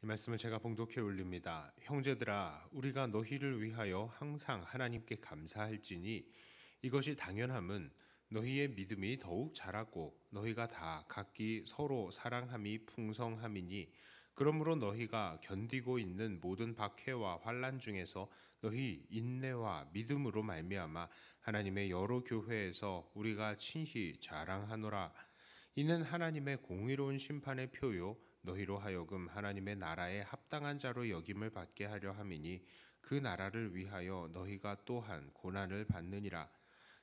이 말씀을 제가 봉독해 올립니다. 형제들아, 우리가 너희를 위하여 항상 하나님께 감사할지니 이것이 당연함은 너희의 믿음이 더욱 자라고 너희가 다 각기 서로 사랑함이 풍성함이니, 그러므로 너희가 견디고 있는 모든 박해와 환난 중에서 너희 인내와 믿음으로 말미암아 하나님의 여러 교회에서 우리가 친히 자랑하노라. 이는 하나님의 공의로운 심판의 표요 너희로 하여금 하나님의 나라에 합당한 자로 여김을 받게 하려 함이니, 그 나라를 위하여 너희가 또한 고난을 받느니라.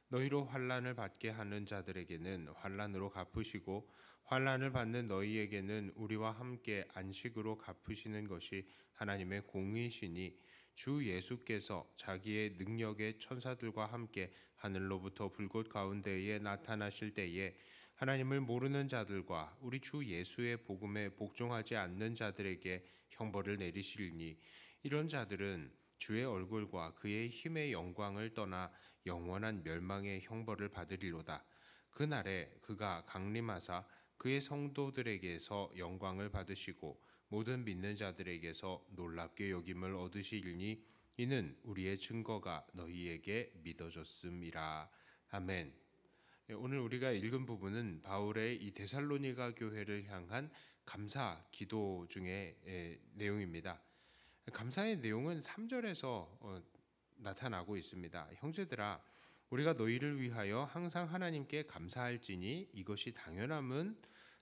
너희로 환난을 받게 하는 자들에게는 환난으로 갚으시고 환난을 받는 너희에게는 우리와 함께 안식으로 갚으시는 것이 하나님의 공의시니, 주 예수께서 자기의 능력의 천사들과 함께 하늘로부터 불꽃 가운데에 나타나실 때에 하나님을 모르는 자들과 우리 주 예수의 복음에 복종하지 않는 자들에게 형벌을 내리시리니, 이런 자들은 주의 얼굴과 그의 힘의 영광을 떠나 영원한 멸망의 형벌을 받으리로다. 그날에 그가 강림하사 그의 성도들에게서 영광을 받으시고 모든 믿는 자들에게서 놀랍게 여김을 얻으시리니, 이는 우리의 증거가 너희에게 믿어졌음이라. 아멘. 오늘 우리가 읽은 부분은 바울의 이 데살로니가 교회를 향한 감사 기도 중의 내용입니다. 감사의 내용은 3절에서 나타나고 있습니다. 형제들아, 우리가 너희를 위하여 항상 하나님께 감사할지니 이것이 당연함은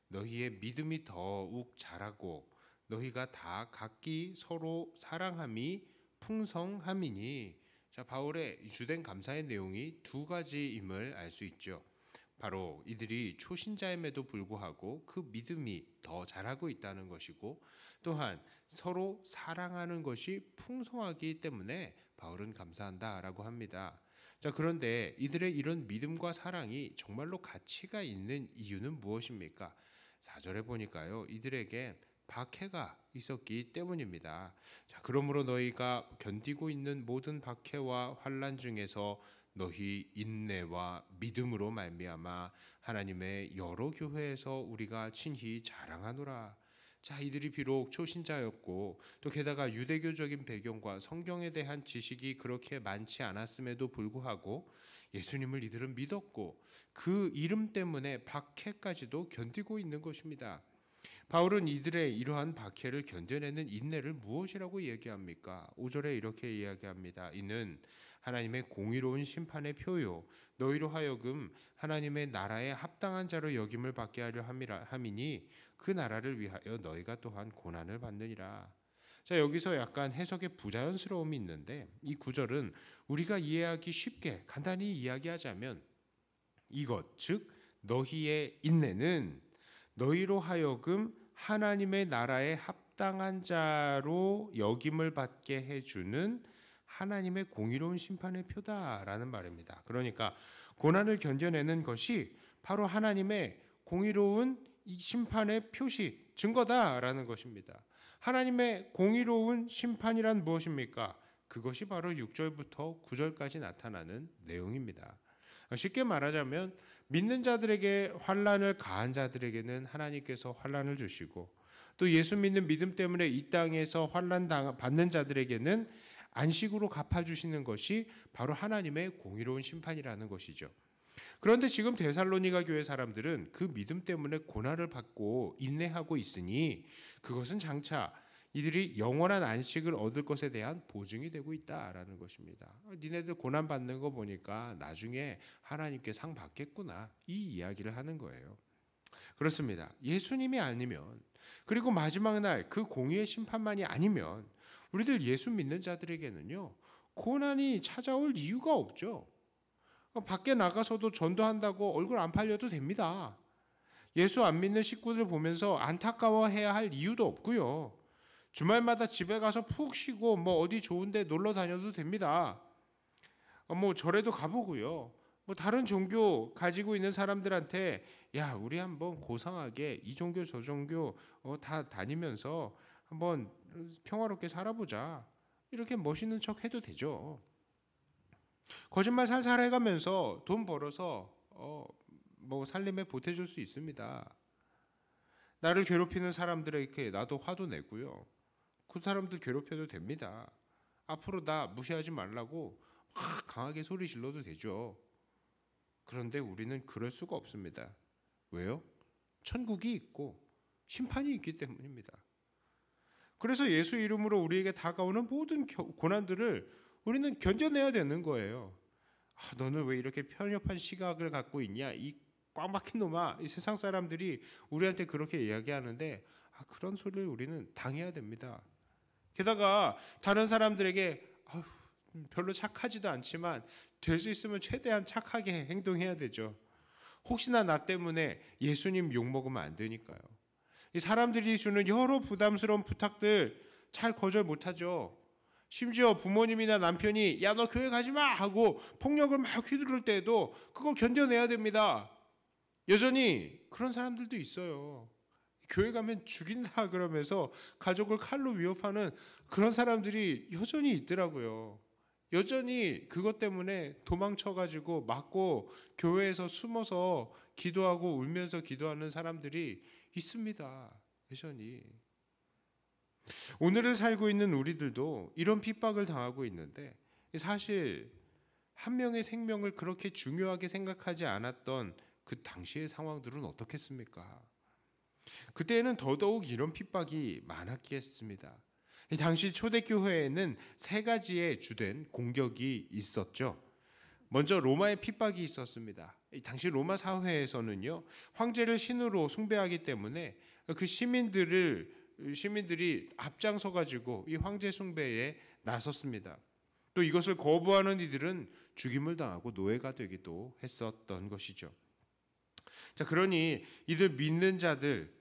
너희의 믿음이 더욱 자라고 너희가 다 각기 서로 사랑함이 풍성함이니. 자, 바울의 주된 감사의 내용이 두 가지임을 알 수 있죠. 바로 이들이 초신자임에도 불구하고 그 믿음이 더 자라고 있다는 것이고, 또한 서로 사랑하는 것이 풍성하기 때문에 바울은 감사한다라고 합니다. 자, 그런데 이들의 이런 믿음과 사랑이 정말로 가치가 있는 이유는 무엇입니까? 4절에 보니까요, 이들에게 박해가 있었기 때문입니다. 자, 그러므로 너희가 견디고 있는 모든 박해와 환난 중에서 너희 인내와 믿음으로 말미암아 하나님의 여러 교회에서 우리가 친히 자랑하노라. 자, 이들이 비록 초신자였고 또 게다가 유대교적인 배경과 성경에 대한 지식이 그렇게 많지 않았음에도 불구하고 예수님을 이들은 믿었고 그 이름 때문에 박해까지도 견디고 있는 것입니다. 바울은 이들의 이러한 박해를 견뎌내는 인내를 무엇이라고 얘기합니까? 5절에 이렇게 이야기합니다. 이는 하나님의 공의로운 심판의 표요 너희로 하여금 하나님의 나라에 합당한 자로 여김을 받게 하려 함이니, 그 나라를 위하여 너희가 또한 고난을 받느니라. 자, 여기서 약간 해석의 부자연스러움이 있는데, 이 구절은 우리가 이해하기 쉽게 간단히 이야기하자면 이것, 즉 너희의 인내는 너희로 하여금 하나님의 나라에 합당한 자로 여김을 받게 해주는 하나님의 공의로운 심판의 표다라는 말입니다. 그러니까 고난을 견뎌내는 것이 바로 하나님의 공의로운 이 심판의 표시, 증거다라는 것입니다. 하나님의 공의로운 심판이란 무엇입니까? 그것이 바로 6절부터 9절까지 나타나는 내용입니다. 쉽게 말하자면 믿는 자들에게 환난을 가한 자들에게는 하나님께서 환난을 주시고, 또 예수 믿는 믿음 때문에 이 땅에서 환난 받는 자들에게는 안식으로 갚아주시는 것이 바로 하나님의 공의로운 심판이라는 것이죠. 그런데 지금 데살로니가 교회 사람들은 그 믿음 때문에 고난을 받고 인내하고 있으니 그것은 장차 이들이 영원한 안식을 얻을 것에 대한 보증이 되고 있다라는 것입니다. 니네들 고난 받는 거 보니까 나중에 하나님께 상 받겠구나, 이 이야기를 하는 거예요. 그렇습니다. 예수님이 아니면, 그리고 마지막 날 그 공의의 심판만이 아니면 우리들 예수 믿는 자들에게는요 고난이 찾아올 이유가 없죠. 밖에 나가서도 전도한다고 얼굴 안 팔려도 됩니다. 예수 안 믿는 식구들 보면서 안타까워해야 할 이유도 없고요. 주말마다 집에 가서 푹 쉬고 뭐 어디 좋은 데 놀러 다녀도 됩니다. 뭐 절에도 가보고요. 뭐 다른 종교 가지고 있는 사람들한테 야, 우리 한번 고상하게 이 종교 저 종교 다 다니면서 한번 평화롭게 살아보자, 이렇게 멋있는 척 해도 되죠. 거짓말 살살 해가면서 돈 벌어서 뭐 살림에 보태줄 수 있습니다. 나를 괴롭히는 사람들에게 나도 화도 내고요. 그 사람들 괴롭혀도 됩니다. 앞으로 나 무시하지 말라고 막 강하게 소리 질러도 되죠. 그런데 우리는 그럴 수가 없습니다. 왜요? 천국이 있고 심판이 있기 때문입니다. 그래서 예수 이름으로 우리에게 다가오는 모든 고난들을 우리는 견뎌내야 되는 거예요. 너는 왜 이렇게 편협한 시각을 갖고 있냐? 이 꽉 막힌 놈아. 이 세상 사람들이 우리한테 그렇게 이야기하는데 그런 소리를 우리는 당해야 됩니다. 게다가 다른 사람들에게 별로 착하지도 않지만 될 수 있으면 최대한 착하게 행동해야 되죠. 혹시나 나 때문에 예수님 욕먹으면 안 되니까요. 이 사람들이 주는 여러 부담스러운 부탁들 잘 거절 못하죠. 심지어 부모님이나 남편이 야 너 교회 가지 마 하고 폭력을 막 휘두를 때도 그거 견뎌내야 됩니다. 여전히 그런 사람들도 있어요. 교회 가면 죽인다 그러면서 가족을 칼로 위협하는 그런 사람들이 여전히 있더라고요. 여전히 그것 때문에 도망쳐가지고 맞고 교회에서 숨어서 기도하고 울면서 기도하는 사람들이 있습니다. 여전히. 오늘을 살고 있는 우리들도 이런 핍박을 당하고 있는데 사실 한 명의 생명을 그렇게 중요하게 생각하지 않았던 그 당시의 상황들은 어떻겠습니까? 그때는 더더욱 이런 핍박이 많았겠습니다. 당시 초대교회에는 세 가지의 주된 공격이 있었죠. 먼저 로마의 핍박이 있었습니다. 당시 로마 사회에서는요, 황제를 신으로 숭배하기 때문에 그 시민들이 앞장서 가지고 이 황제 숭배에 나섰습니다. 또 이것을 거부하는 이들은 죽임을 당하고 노예가 되기도 했었던 것이죠. 자, 그러니 이들 믿는 자들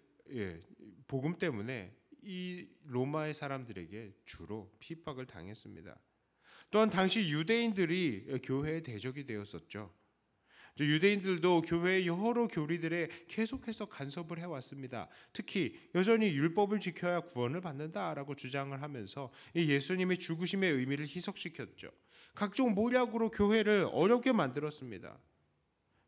복음 때문에 이 로마의 사람들에게 주로 핍박을 당했습니다. 또한 당시 유대인들이 교회의 대적이 되었었죠. 유대인들도 교회의 여러 교리들에 계속해서 간섭을 해왔습니다. 특히 여전히 율법을 지켜야 구원을 받는다라고 주장을 하면서 예수님의 죽으심의 의미를 희석시켰죠. 각종 모략으로 교회를 어렵게 만들었습니다.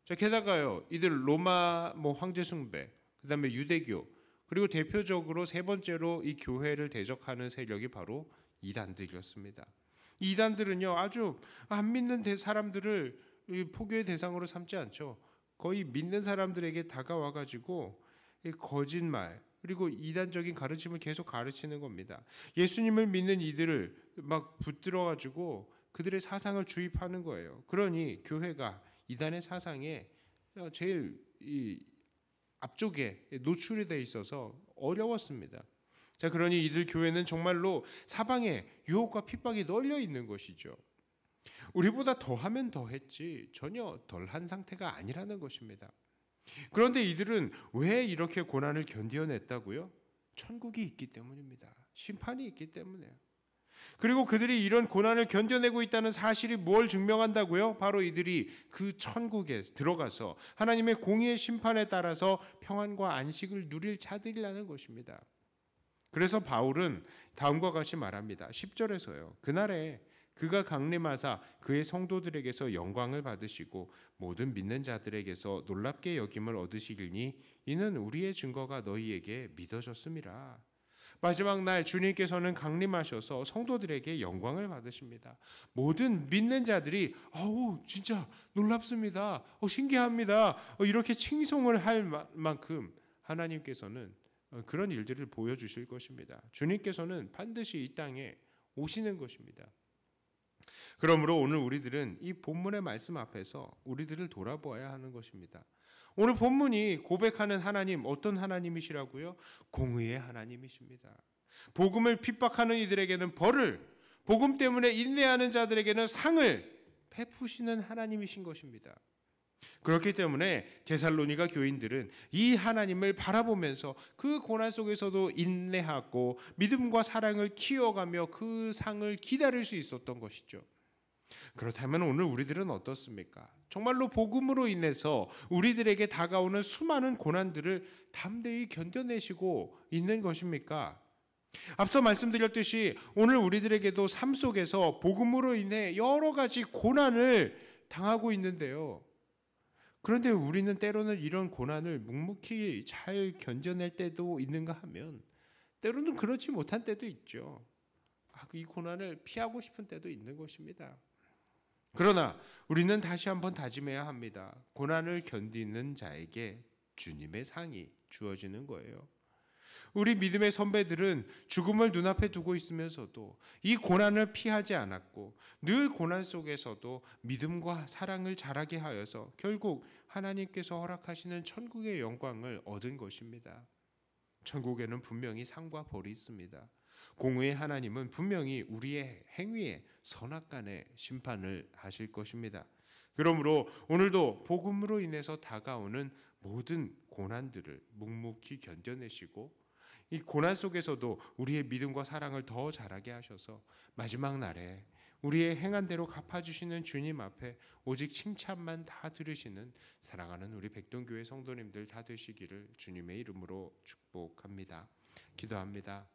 자, 게다가요, 이들 로마 황제 숭배, 그다음에 유대교, 그리고 대표적으로 세 번째로 이 교회를 대적하는 세력이 바로 이단들이었습니다. 이단들은요, 아주 안 믿는 사람들을 포교의 대상으로 삼지 않죠. 거의 믿는 사람들에게 다가와가지고 거짓말 그리고 이단적인 가르침을 계속 가르치는 겁니다. 예수님을 믿는 이들을 막 붙들어가지고 그들의 사상을 주입하는 거예요. 그러니 교회가 이단의 사상에 제일 앞쪽에 노출이 돼 있어서 어려웠습니다. 자, 그러니 이들 교회는 정말로 사방에 유혹과 핍박이 널려 있는 것이죠. 우리보다 더하면 더했지 전혀 덜한 상태가 아니라는 것입니다. 그런데 이들은 왜 이렇게 고난을 견뎌냈다고요? 천국이 있기 때문입니다. 심판이 있기 때문에요. 그리고 그들이 이런 고난을 견뎌내고 있다는 사실이 뭘 증명한다고요? 바로 이들이 그 천국에 들어가서 하나님의 공의의 심판에 따라서 평안과 안식을 누릴 자들이라는 것입니다. 그래서 바울은 다음과 같이 말합니다. 10절에서요. 그날에 그가 강림하사 그의 성도들에게서 영광을 받으시고 모든 믿는 자들에게서 놀랍게 여김을 얻으시리니 이는 우리의 증거가 너희에게 믿어졌음이라. 마지막 날 주님께서는 강림하셔서 성도들에게 영광을 받으십니다. 모든 믿는 자들이 진짜 놀랍습니다. 신기합니다. 이렇게 칭송을 할 만큼 하나님께서는 그런 일들을 보여주실 것입니다. 주님께서는 반드시 이 땅에 오시는 것입니다. 그러므로 오늘 우리들은 이 본문의 말씀 앞에서 우리들을 돌아보아야 하는 것입니다. 오늘 본문이 고백하는 하나님 어떤 하나님이시라고요? 공의의 하나님이십니다. 복음을 핍박하는 이들에게는 벌을, 복음 때문에 인내하는 자들에게는 상을 베푸시는 하나님이신 것입니다. 그렇기 때문에 데살로니가 교인들은 이 하나님을 바라보면서 그 고난 속에서도 인내하고 믿음과 사랑을 키워가며 그 상을 기다릴 수 있었던 것이죠. 그렇다면 오늘 우리들은 어떻습니까? 정말로 복음으로 인해서 우리들에게 다가오는 수많은 고난들을 담대히 견뎌내시고 있는 것입니까? 앞서 말씀드렸듯이 오늘 우리들에게도 삶 속에서 복음으로 인해 여러 가지 고난을 당하고 있는데요. 그런데 우리는 때로는 이런 고난을 묵묵히 잘 견뎌낼 때도 있는가 하면 때로는 그렇지 못한 때도 있죠. 이 고난을 피하고 싶은 때도 있는 것입니다. 그러나 우리는 다시 한번 다짐해야 합니다. 고난을 견디는 자에게 주님의 상이 주어지는 거예요. 우리 믿음의 선배들은 죽음을 눈앞에 두고 있으면서도 이 고난을 피하지 않았고 늘 고난 속에서도 믿음과 사랑을 자라게 하여서 결국 하나님께서 허락하시는 천국의 영광을 얻은 것입니다. 천국에는 분명히 상과 벌이 있습니다. 공의의 하나님은 분명히 우리의 행위에 선악간의 심판을 하실 것입니다. 그러므로 오늘도 복음으로 인해서 다가오는 모든 고난들을 묵묵히 견뎌내시고 이 고난 속에서도 우리의 믿음과 사랑을 더 자라게 하셔서 마지막 날에 우리의 행한 대로 갚아주시는 주님 앞에 오직 칭찬만 다 들으시는 사랑하는 우리 백동교회 성도님들 다 되시기를 주님의 이름으로 축복합니다. 기도합니다.